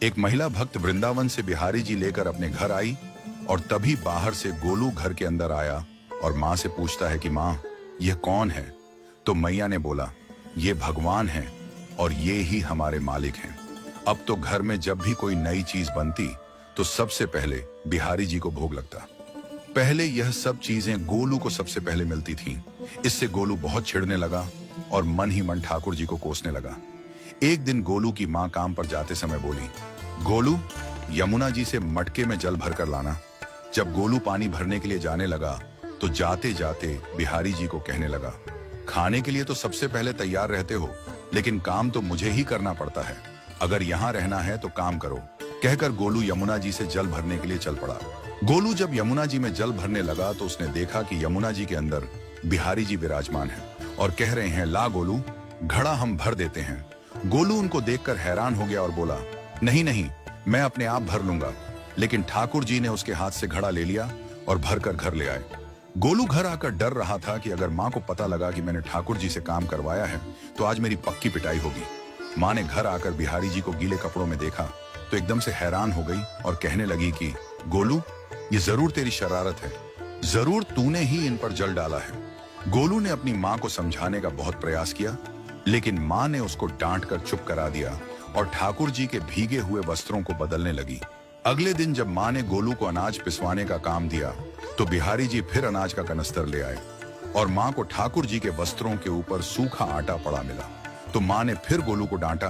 एक महिला भक्त वृंदावन से बिहारी जी लेकर अपने घर आई और तभी बाहर से गोलू घर के अंदर आया और माँ से पूछता है कि माँ, यह कौन है? तो मैया ने बोला, ये भगवान है और ये ही हमारे मालिक हैं। अब तो घर में जब भी कोई नई चीज बनती तो सबसे पहले बिहारी जी को भोग लगता। पहले यह सब चीजें गोलू को सबसे पहले मिलती थीं। इससे गोलू बहुत चिढ़ने लगा और मन ही मन ठाकुर जी को कोसने लगा। एक दिन गोलू की माँ काम पर जाते समय बोली, गोलू, यमुना जी से मटके में जल भरकर लाना। जब गोलू पानी भरने के लिए जाने लगा तो जाते जाते बिहारी जी को कहने लगा, खाने के लिए तो सबसे पहले तैयार रहते हो, लेकिन काम तो मुझे ही करना पड़ता है। अगर यहाँ रहना है तो काम करो। कहकर गोलू यमुना जी से जल भरने के लिए चल पड़ा। गोलू जब यमुना जी में जल भरने लगा तो उसने देखा कि यमुना जी के अंदर बिहारी जी विराजमान हैं और कह रहे हैं, ला गोलू, घड़ा हम भर देते हैं। गोलू उनको देखकर हैरान हो गया और बोला, नहीं नहीं, मैं अपने आप भर लूंगा। लेकिन ठाकुर जी ने उसके हाथ से घड़ा ले लिया और भरकर घर ले आए। गोलू घर आकर डर रहा था कि अगर माँ को पता लगा कि मैंने ठाकुर जी से काम करवाया है तो आज मेरी पक्की पिटाई होगी। माँ ने घर आकर बिहारी जी को गीले कपड़ों में देखा तो एकदम से हैरान हो गई और कहने लगी कि गोलू, ये जरूर तेरी शरारत है, जरूर तूने ही इन पर जल डाला है। गोलू ने अपनी माँ को समझाने का बहुत प्रयास किया, लेकिन माँ ने उसको डांट कर चुप करा दिया और ठाकुर जी के भीगे हुए वस्त्रों को बदलने लगी। अगले दिन जब माँ ने गोलू को अनाज पिसवाने का काम दिया तो बिहारी जी फिर अनाज का कनस्तर ले आए और माँ को ठाकुर जी के वस्त्रों के ऊपर सूखा आटा पड़ा मिला। तो माँ ने फिर गोलू को डांटा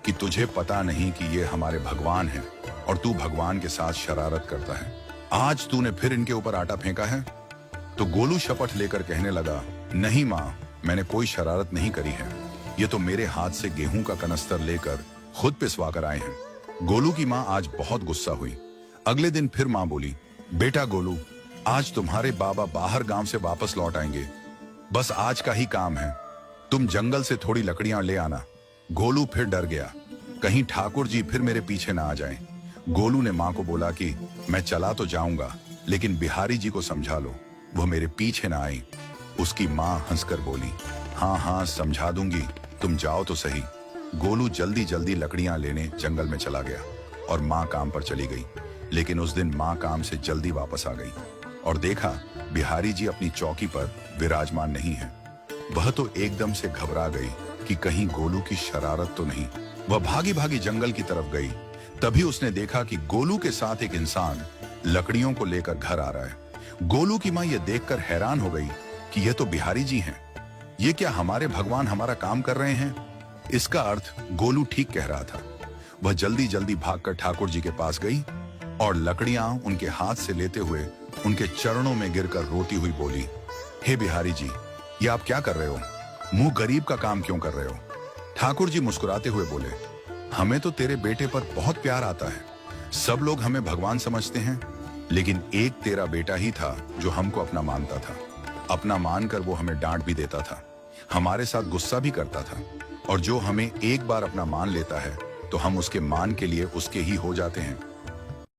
कि तुझे पता नहीं कि ये हमारे भगवान हैं और तू भगवान के साथ शरारत करता है। आज तूने फिर इनके ऊपर आटा फेंका है। तो गोलू शपथ लेकर कहने लगा, नहीं माँ, मैंने कोई शरारत नहीं करी है। ये तो मेरे हाथ से गेहूं का कनस्तर लेकर खुद पिसवा कर आए हैं। गोलू की माँ आज बहुत गुस्सा हुई। अगले दिन फिर माँ बोली, बेटा गोलू, आज तुम्हारे बाबा बाहर गांव से वापस लौट आएंगे। बस आज का ही काम है, तुम जंगल से थोड़ी लकड़ियां ले आना। गोलू फिर डर गया, कहीं ठाकुर जी फिर मेरे पीछे ना आ जाएं। गोलू ने माँ को बोला कि मैं चला तो जाऊंगा, लेकिन बिहारी जी को समझा लो, वो मेरे पीछे ना आई। उसकी माँ हंसकर बोली, हाँ हाँ समझा दूंगी, तुम जाओ तो सही। गोलू जल्दी जल्दी लकड़ियां लेने जंगल में चला गया और माँ काम पर चली गई। लेकिन उस दिन माँ काम से जल्दी वापस आ गई और देखा बिहारी जी अपनी चौकी पर विराजमान नहीं है। वह तो एकदम से घबरा गई कि कहीं गोलू की शरारत तो नहीं। वह भागी भागी जंगल की तरफ गई। तभी उसने देखा कि गोलू के साथ एक इंसान लकड़ियों को लेकर घर आ रहा है। गोलू की माँ यह देखकर हैरान हो गई कि यह तो बिहारी जी हैं। ये क्या हमारे भगवान हमारा काम कर रहे हैं? इसका अर्थ गोलू ठीक कह रहा था। वह जल्दी जल्दी भागकर ठाकुर जी के पास गई और लकड़ियां उनके हाथ से लेते हुए उनके चरणों में गिरकर रोती हुई बोली, हे बिहारी जी, ये आप क्या कर रहे हो? मुंह गरीब का काम क्यों कर रहे हो? ठाकुर जी मुस्कुराते हुए बोले, हमें तो तेरे बेटे पर बहुत प्यार आता है। सब लोग हमें भगवान समझते हैं, लेकिन एक तेरा बेटा ही था जो हमको अपना मानता था। अपना मानकर वो हमें डांट भी देता था, हमारे साथ गुस्सा भी करता था, और जो हमें एक बार अपना मान लेता है तो हम उसके मान के लिए उसके ही हो जाते हैं।